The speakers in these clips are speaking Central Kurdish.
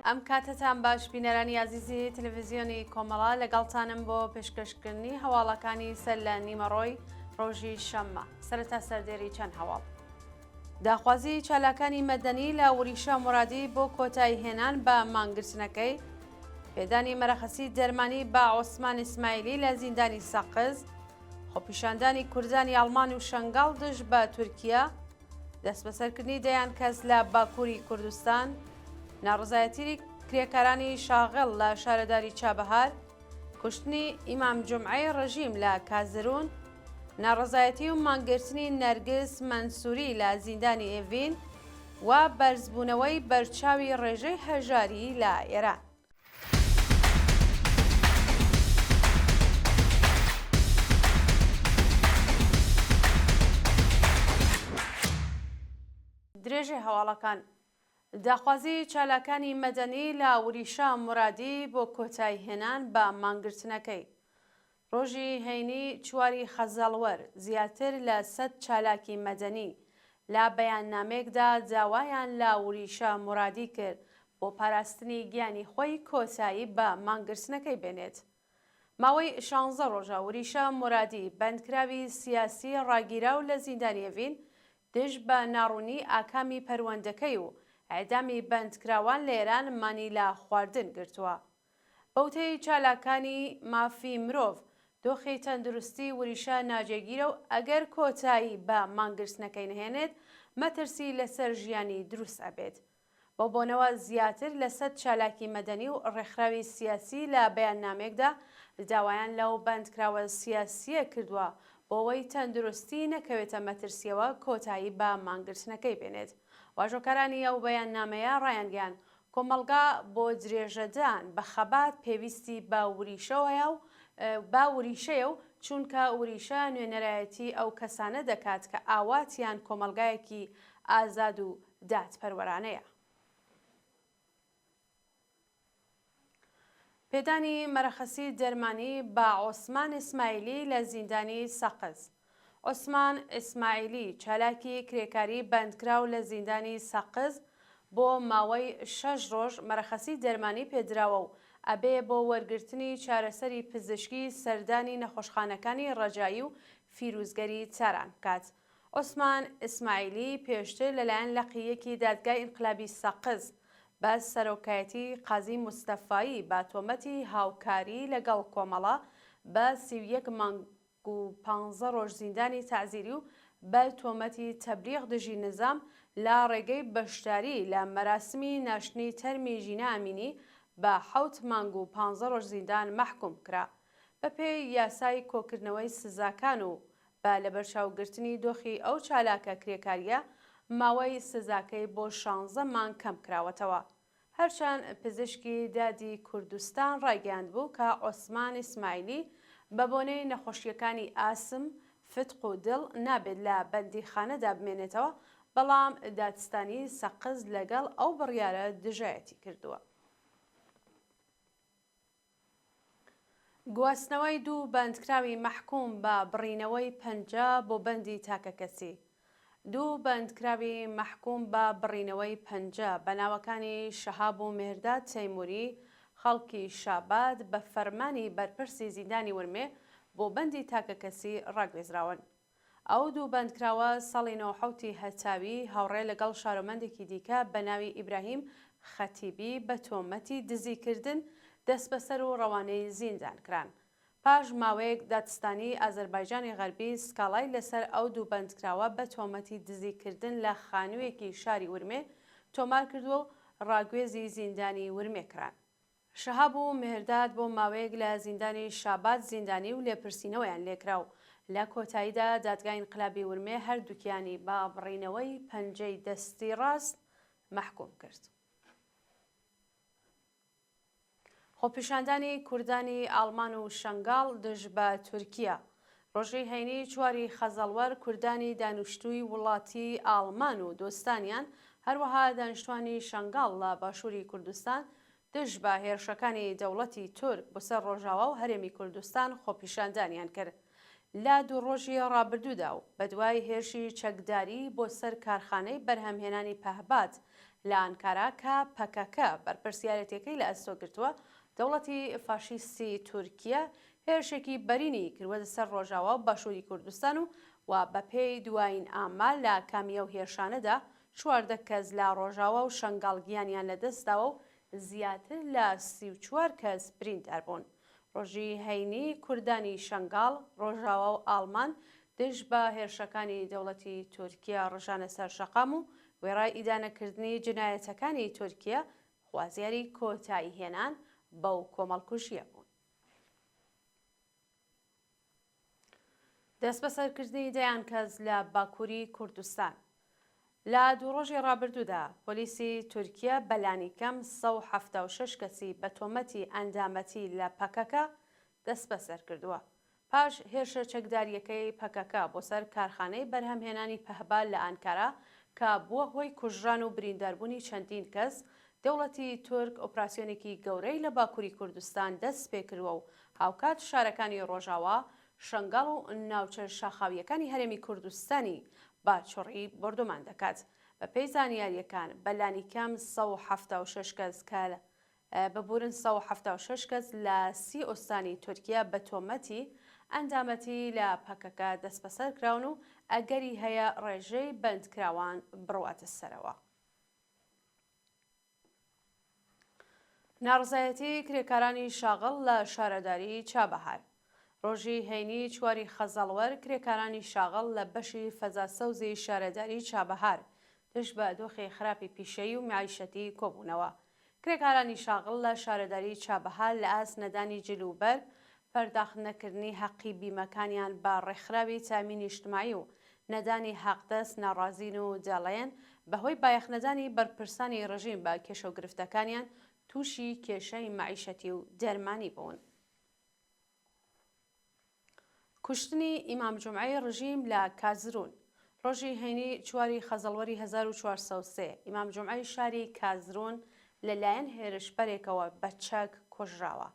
ئەم کاتتان باش بینەرانی عزیزی تەلەڤیزیۆنی کۆمەڵا لەگەڵتانم بۆ پێشکەشکردنی هەواڵەکانی سەر لە نیمەڕۆی ڕۆژی شەممە. سەرەتا سەردێری چەند هەواڵ. داخوازی چالاکانی مەدەنی لە وریشە مورادی بۆ کۆتایی هێنان بە مانگرتنەکەی، پێدانی مەرەخەسی دەرمانی بە عوسمان ئیسماعیلی لە زیندانی سەقز، خۆپیشاندانی کوردانی ئەڵمان و شەنگاڵ دژ بە تورکیا، دەست بەسەرکردنی دەیان کەس لە باکووری کوردستان، ناڕزایەتی کرێکارانی شاغڵ لە شارەداری چابەهار، کوشتنی ئیمام جومعەی ڕەژیم لە کازرون، ناڕزایەتی و مانگرتنی نەرگس مەنسووری لە زیندانی ئێڤین و بەرزبوونەوەی بەرچاوی ڕێژەی هەژاری لە ئێران. درێژەی هەواڵەکان. داخوازی چالاکانی مەدەنی لە وریشە مورادی بۆ کۆتایی هێنان بە مانگرتنەکەی. ڕۆژی هەینی چواری خەزەڵوەر زیاتر لە 100 چالاکی مەدەنی لە بەیاننامێکدا داوایان لە وریشە مورادی کرد بۆ پاراستنی گیانی خۆی کۆتایی بە مانگرتنەکەی بێنێت. ماوەی 16 ڕۆژە وریشە مورادی بەندکراوی سیاسی ڕاگیراو لە زیندانی ئێڤین دژ بە ناڕوونی ئاکامی پەروەندەکەی و ئەعدامی بەندکراوان لە ئێران مانی لە خواردن گرتووە. بەوتەی چالاکانی مافی مرۆڤ دۆخی تەندروستی وریشە ناجێگیرە و ئەگەر کۆتایی بە مانگرتنەکەی نهێنێت مەترسی لەسەر ژیانی دروست ئەبێت. بۆ بۆنەوە زیاتر لە 100 چالاکی مەدەنی و ڕێکخراوی سیاسی لە بەیاننامێکدا داوایان لەو بەندکراوە سیاسیە کردووە بۆەوەی تەندروستی نەکەوێتە مەترسیەوە کۆتایی بە مانگرتنەکەی بێنێت. واژۆکارانی ئەو بەیاننامەیە ڕایانگەیان کۆمەڵگا بۆ درێژەدان بە خەبات پێویستی بە وریشەیە و چونکە وریشە نوێنەرایەتی ئەو کەسانە دەکات کە ئاواتیان کۆمەلگایەکی ئازاد و دادپەروەرانەیە. پێدانی مەرەخەسی دەرمانی بە عوسمان ئیسماعیلی لە زیندانی سەقز. عوسمان ئیسماعیلی چالاکی کرێکاری بەندکراو لە زیندانی سەقز بۆ ماوەی 6 ڕۆژ مەرەخەسی دەرمانی پێدراوە و ئەبێ بۆ وەرگرتنی چارەسەری پزیشکی سەردانی نەخۆشخانەکانی ڕەجایی و فیروزگەری چاران بکات. عوسمان ئیسماعیلی پێشتر لەلایەن لەقیەکی دادگای ئینقلابی سەقز بە سەرۆکایەتی قازی موستەفایی بە تۆمەتی هاوکاری لەگەڵ کۆمەڵە بە 31 مانگ و 15 ڕۆژ زیندانی تەعزیری و بە تۆمەتی تەبلیغ دژی نظام لە ڕێگەی بەشداری لە مەراسمی ناشتنی تەرمی ژینە ئامینی بە 7 مانگ و 15 ڕۆژ زیندان مەحکوم کرا. بەپێی یاسای کۆکردنەوەی سزاکان و بە لەبەرچاوگرتنی دۆخی ئەو چالاکە کرێکاریە ماوەی سزاکەی بۆ 16 مانگ کەم کراوەتەوە. هەرچەند پزیشکی دادی کوردستان ڕایگەیاند بوو کە عوسمان ئیسماعیلی بە بۆنەی نەخۆشیەکانی ئاسم، فتق و دڵ نابێت لە بەندیخانەدا بمێنێتەوە، بەڵام دادستانی سەقز لەگەڵ ئەو بڕیارە دژایەتی کردووە. گواستنەوەی دوو بەندکراوی مەحکوم بە بڕینەوەی 50 بۆ بەندی تاکە کەسی. دوو بەندکراوی مەحکوم بە بڕینەوەی 50 بە ناوەکانی شەهاب و مێرداد تەیموری خەڵکی شاباد بە فەرمانی بەرپرسی زیندانی ورمێ بۆ بەندی تاکە کەسی ڕاگوێزراون. ئەو دوو بەندکراوە ساڵی 97 هەتاوی هاوڕێ لەگەڵ شارۆمەندێکی دیکە بە ناوی ئیبراهیم خەتیبی بە تۆمەتی دزیکردن دەست بەسەر و ڕەوانەی زیندان کران. پاش ماوەیەک دادستانی ئازەربایجانی غەربی سکاڵای لەسەر ئەو دوو بەندکراوە بە تۆمەتی دزیکردن لە خانوویەکی شاری ورمێ تۆمار کردووە و ڕاگوێزی زیندانی ورمێ کران. شەهاب و مێرداد بۆ ماوەیەک لە زیندانی شاباد زیندانی و لێپرسینەوەیان لێکراو. لە کۆتاییدا دادگای ئینقلابی ورمێ هەردووکیانی بە بڕینەوەی 5 دەستی ڕاست مەحکوم کرد. خۆپیشاندانی کوردانی ئەڵمان و شەنگاڵ دژ بە تورکیا. ڕۆژی هەینی چواری خەزەڵوەر کوردانی دانیشتووی وڵاتی ئاڵمان و دۆستانیان هەروەها دانیشتوانی شەنگاڵ لە باشووری کوردستان دژ بە هێرشەکانی دەوڵەتی تورک بۆسەر ڕۆژاوا و هەرێمی کوردستان خۆپیشاندانیان کرد. لە دوو ڕۆژی ڕابردوودا و بەدوای هێرشی چەکداری بۆ سەر کارخانەی بەرهەمهێنانی پەهبات لە ئەنکارا کە پەکەکە بەرپرسیارەتەکەی لە ئەستۆ گرتووە دەوڵەتی فاشیستی تورکیا هێرشێکی بەرینی کردوە سەر ڕۆژاوا و باشووری کوردستان و بەپێی دوایین ئامال لە کامیە و هێرشانەدا 14 کەس لە ڕۆژاوا و شەنگاڵگیانیان لەدەستداوە و زیاتر لە 34 کەس بریندار بوون. ڕۆژی هەینی کوردانی شەنگاڵ، ڕۆژاوا و ئاڵمان دژ بە هێرشەکانی دەوڵەتی تورکیا ڕژانە سەر شەقام و وێڕای ئیدانەکردنی جنایەتەکانی تورکیا خوازیاری کۆتایی هێنان بەو کۆمەڵکوژیە بوون. دەست بەسەرکردنی دەیان کەس لە باکووری کوردستان. لە دوو ڕۆژی ڕابردوودا پۆلیسی تورکیا بەلانی کەم 176 کەسی بە تۆمەتی ئەندامەتی لە پەکەکە دەست بەسەر کردووە پاش هێرشە چەکداریەکەی پەکەکە بۆ سەر کارخانەی بەرهەمهێنانی پەهبال لە ئەنکارا کە بووە هۆی کوژران و برینداربوونی چەندین کەس. دەوڵەتی تورک ئۆپراسیۆنێکی گەورەی لە باکووری کوردستان دەست پێکردووە و هاوکات شارەکانی ڕۆژاوا، شەنگاڵ و ناوچە شاخاویەکانی هەرێمی کوردستانی باچۆڕی بردومان دەکات. بە پێی زانیاریەکان بەلانی کەم 176 کەس کە ببورن 176 کەس لە 30 ئۆستانی تورکیا بە تۆمەتی ئەندامەتی لە پەکەکە دەست بەسەر کراون و ئەگەری هەیە ڕێژەی بەندکراوان بڕواتە سەرەوە. ناڕزایەتی کرێکارانی شاغڵ لە شارەداری چابەهار. ڕۆژی هەینی چواری خەزەڵوەر کرێکارانی شاغڵ لە بەشی فەزاسەوزی شارەداری چابەهار دژ بە دۆخی خراپی پیشەیی و معیشەتی کۆبوونەوە. کرێکارانی شاغڵ لە شارەداری چابەهار لە ئاست نەدانی جلوبەرگ پەرداخت حەقی بیمەکانیان بە ڕێکخراوی تامینی اجتماعی و نەدانی حەقدەست ناڕازین و دەڵێن بەهۆی بایەخنەدانی بەرپرسانی ڕژیم بە کێشەوگرفتەکانیان تووشی کێشەی معیشەتی و دەرمانی بوون. کوشتنی ئیمام جومعەی ڕژیم لە کازرون. ڕۆژی هەینی چواری خەزەڵوەری 1403 ئیمام جومعەی شاری کازرون لەلایەن هێرشبەرێکەوە بە چەک کوژراوە.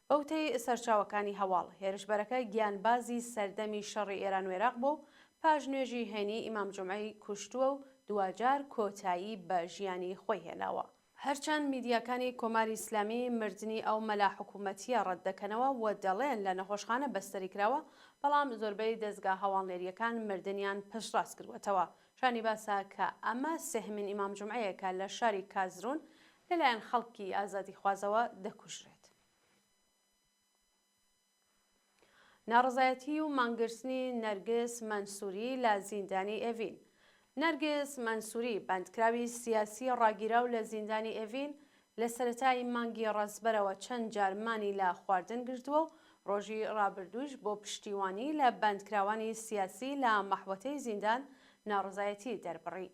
بەوتەی سەرچاوەکانی هەواڵ هێرشبەرەکە گیانبازی سەردەمی شەڕی ئێران و عێراق بوو پاش نوێژی هەینی ئیمام جومعەی کوشتووە و دوجار کۆتایی بە ژیانی خۆی هێناوە. هەرچەند میدیاکانی کۆماری ئیسلامی مردنی ئەو مەلا حکوومەتیە ڕەت دەکەنەوە و دەڵێن لە نەخۆشخانە بەستەری کراوە، بەڵام زۆربەی دەستگا هەواڵێریەکان مردنیان پشتڕاست کردوەتەوە. شانی باسا کە ئەمە سێهمین ئیمام جومعەیەکە لە شاری کازرون لەلایەن خەڵکی ئازادیخوازەوە دەکوژرێت. ناڕزایەتی و مانگرتنی نەرگس مەنسووری لە زیندانی ئێڤین. نەرگس مەنسووری بەندکراوی سیاسی ڕاگیراو لە زیندانی ئێڤین لە سەرەتای مانگی ڕەسبەرەوە چەند جارمانی لە خواردن گرتووە و ڕۆژی ڕابردووش بۆ پشتیوانی لە بەندکراوانی سیاسی لە مەحوەتەی زیندان ناڕزایەتی دەربڕی.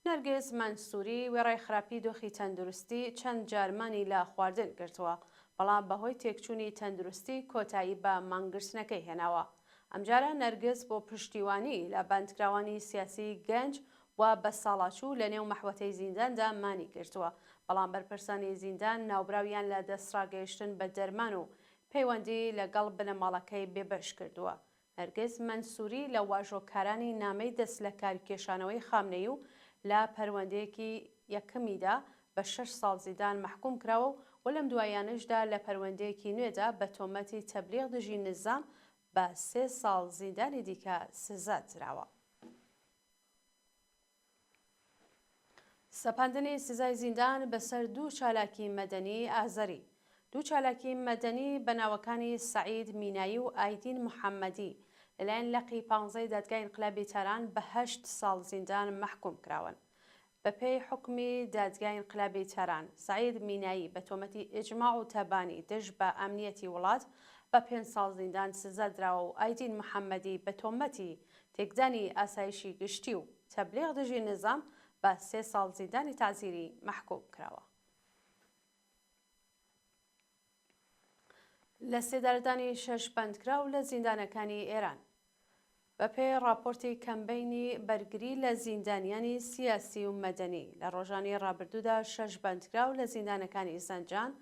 نەرگس مەنسووری وێڕای خراپی دۆخی تەندروستی چەند جارمانی لە خواردن گرتووە، بەڵام بەهۆی تێکچوونی تەندروستی کۆتایی بە مانگرتنەکەی هێناوە. ئەمجارە نەرگس بۆ پشتیوانی لە بەندکراوانی سیاسی گەنج و بە ساڵاچوو لە نێو مەحوەتەی زینداندا مانی گرتووە، بەڵام بەرپرسانی زیندان ناوبراویان لە دەستڕاگەیشتن بە دەرمان و پەیوەندی لەگەڵ بنەماڵەکەی بێبەش کردووە. نەرگس مەنسووری لە واژۆکارانی نامەی دەست لە کارکێشانەوەی خامنەی و لە پەروەندەیەکی یەکەمیدا بە 6 ساڵ زیندان مەحکوم کراوە و لەم دوایانشدا لە پەروەندەیەکی نوێدا بە تۆمەتی تەبلیغ دژی نظام بە 3 ساڵ زیندانی دیکە سزا دراوە. سەپاندنی سزای زیندان بەسەر دوو چالاکی مەدەنی ئازەری. دوو چالاکی مەدەنی بە ناوەکانی سەعید مینایی و ئایدین محەممەدی لەلایەن لەقی 15 دادگای ئینقلابی تاران بە 8 ساڵ زیندان مەحکوم کراون. بەپێی حکمی دادگای ئینقلابی تاران، سەعید مینایی بە تۆمەتی ئیجماع و تەبانی دژ بە ئەمنیەتی وڵات بە 5 ساڵ زیندان سزا دراوە و ئایدین محەممەدی بە تۆمەتی تێکدانی ئاسایشی گشتی و تەبلیغ دژی نظام بە 3 ساڵ زیندانی تازیری مەحکوم کراوە. لە سێدارەدانی 6 بەندکراو لە زیندانەکانی ئێران. بەپێی راپۆرتی کەمبەینی بەرگری لە زیندانیانی سیاسی و مەدەنی لە ڕۆژانی ڕابردوودا 6 بەندکراو لە زیندانەکانی زەنجان،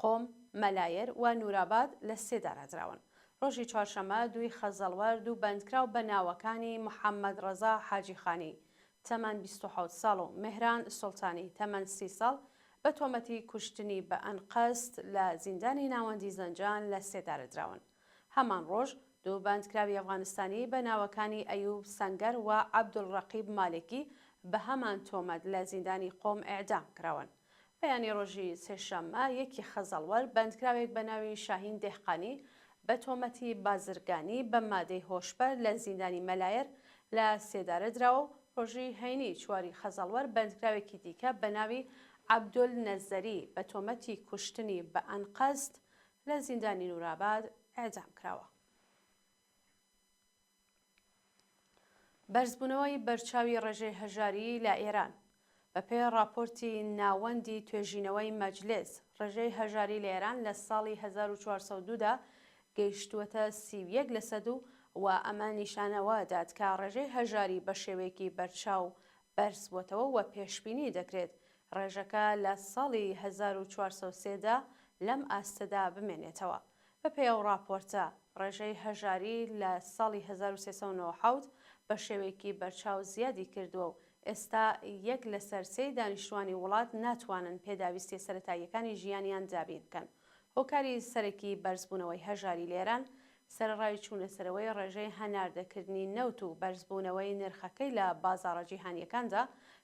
قۆم، مەلایر و نوراباد لە سێدارادراون. ڕۆژی چوارشەمە 2 خەزەڵوەر دوو بەندکراو بە ناوەکانی محەممەد ڕەزا حاجیخانی، تەمەن 27 ساڵ و مهران سڵتانی تەمەن 30 ساڵ بە تۆمەتی کوشتنی بە ئەنقەست لە زیندانی ناوەندی زەنجان لە سێدارەدراون. هەمان ڕۆژ دوو بەندکراوی ئەفغانستانی بە ناوەکانی ئەیوب سەنگەر و عەبدولڕەقیب مالێکی بە هەمان تۆمەت لە زیندانی قۆم ئێعدام کراون. بەیانی ڕۆژی سێشەممە یەکی خەزەڵوەر بەندکراوێک بە ناوی شاهین دێحقانی بە تۆمەتی بازرگانی بە مادەی هۆشبەر لە زیندانی مەلایر لە سێدارەدراوە و ڕۆژی هەینی چواری خەزەڵوەر بەندکراوێکی دیکە بە ناوی عەبدول نەزەری بە تۆمەتی کوشتنی بە ئەنقەست لە زیندانی نوراباد ئێعدام کراوە. بەرزبوونەوەی بەرچاوی ڕێژەی هەژاری لە ئێران. بەپێی راپۆرتی ناوەندی توێژینەوەی مەجلس، ڕێژەی هەژاری لە ئێران لە ساڵی 1402دا گەیشتووەتە 31 لە سەد و ئەمە نیشانەوە دات کە ڕێژەی هەژاری بە شێوەیەکی بەرچاو بەرز بووەتەوە و پێشبینی دەکرێت ڕێژەکە لە ساڵی 1403دا لەم ئاستەدا بمێنێتەوە. بەپێی ئەو راپۆرتە ڕێژەی هەژاری لە ساڵی 1397 بە شێوەیەکی بەرچاو زیادی کردووە و ئێستا 1 لە سەر 3 دانیشتوانی وڵات ناتوانن پێداویستی سەرەتاییەکانی ژیانیان دابین بکەن. هۆکاری سەرەکی بەرزبوونەوەی هەژاری لە ئێران سەرڕای چوونەسەرەوەی ڕێژەی هەناردەکردنی نەوت و بەرزبوونەوەی نرخەکەی لە بازاڕە جیهانیەکاندا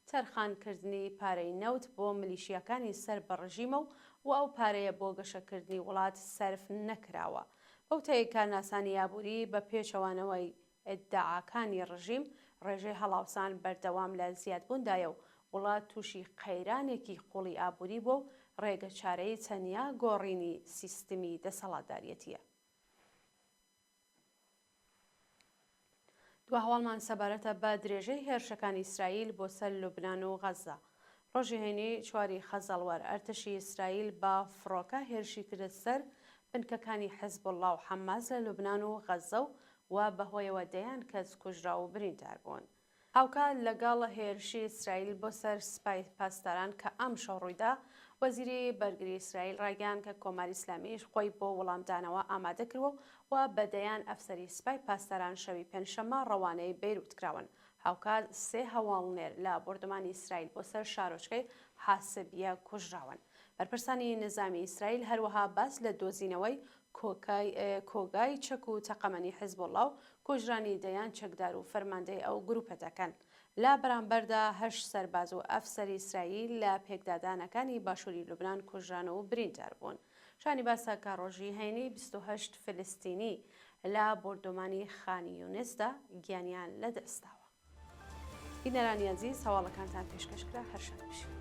تەرخانکردنی پارەی نەوت بۆ ملیشیەکانی سەر بە ڕژیمە و ئەو پارەیە بۆ گەشەکردنی وڵات سەرف نەکراوە. بەو تەیە کارناسانی یابووری بە پێچەوانەوەی ئیدعاکانی ڕژیم ڕێژەی هەڵاوسان بەردەوام لە زیادبووندایە و وڵات تووشی قەیرانێکی قوڵی ئابووری بۆ و ڕێگە چارەی تەنیا گۆڕینی سیستمی دەسەڵاتداریەتیە. دو هەواڵمان سەبارەتە بە درێژەی هێرشەکانی ئیسرائیل بۆ سەر لوبنان و غەزە. ڕۆژی هەینی چواری خەزەڵوەر ئەرتەشی ئیسرائیل بە فڕۆکە هێرشی کردە سەر بنکەکانی حیزبوڵڵا و حەماس لە لوبنان و غەزە و بەهۆیەوە دەیان کەس کوژرا و بریندار بوون. هاوکات لەگەڵ هێرشی ئیسرائیل بۆ سەر سپای پاسداران کە ئەم شەو ڕوویدا، وەزیری بەرگری ئیسرائیل ڕایگەیان کە کۆماری ئیسلامیش خۆی بۆ وەڵامدانەوە ئامادە کردووە و بەدەیان ئەفسەری سپای پاسداران شەوی پێنجشەممە ڕەوانەی بەیروت کراون. هاوکات 3 هەواڵنێر لە بۆردەمانی ئیسرائیل بۆ سەر شارۆچکەی حاسبیە کوژراون. بەرپرسانی نظامی ئیسرائیل هەروەها باس لە دۆزینەوەی کۆگای چەک و تەقەمەنی حیزبوڵڵا و کوژرانی دەیان چەکدار و فەرماندەی ئەو گروپە دەکەن. لە بەرامبەردا 8 سەرباز و ئەفسەری ئیسرائیل لە پێکدادانەکانی باشووری لوبنان کوژران و بریندار بوون. شانی باسە کە ڕۆژی هەینی 28 فلستینی لە بۆردۆمانی خانی یونسدا گیانیان لەدەستاوە. بینەرانی عەزیز، هەواڵەکانتان پێشکەشکرا، هەر شاد بشین.